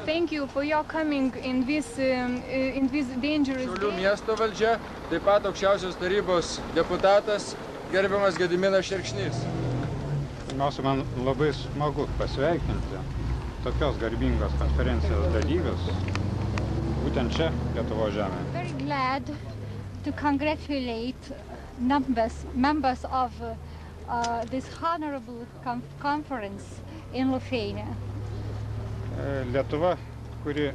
Thank you for your coming in this dangerous Šiaulių day. miesto valdžia, taip pat aukščiausios tarybos deputatas gerbiamas Gediminas Šerkšnys. Pirmiausia, man labai smagu pasveikinti tokios garbingos konferencijos dalyvius būtent čia, Lietuvos žemėje. Very glad to congratulate members of this honorable conference in Lithuania. Lietuva, kuri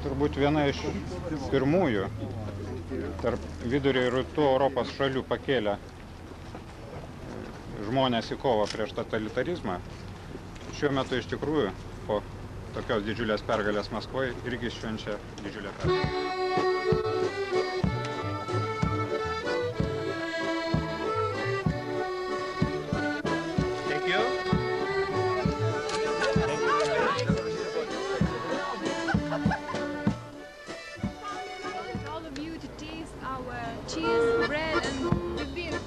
turbūt viena iš pirmųjų tarp vidurio ir rytų Europos šalių pakėlė žmonės į kovą prieš totalitarizmą, šiuo metu iš tikrųjų po tokios didžiulės pergalės Maskvoje irgi švenčia didžiulę pergalę. All of you to taste our cheese, bread and the beer.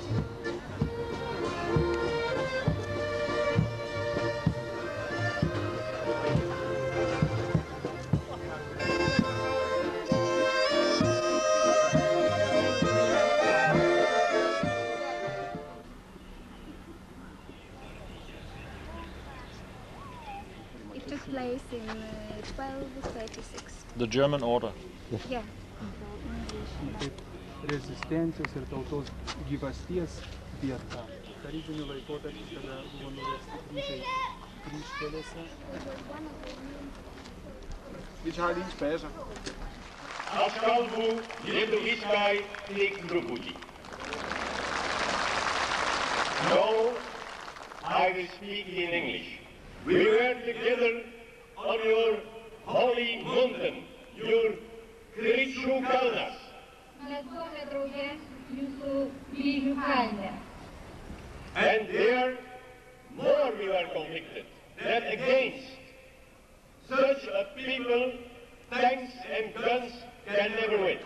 It took place in 1236. The German order. Yeah. Rezistencijos ir tautos gyvasties vieta. Tarybiniu laikotarpiu, kada buvo nuversti kryžiai kryžkelėse. Vi tager lige en spasser. Afskalbu Lietoviskaj teik truputį. No, I will speak in English. We were together on your holy mountain, your Kryžių kalnas. And there more we were convicted that against such a people, tanks and guns can never win.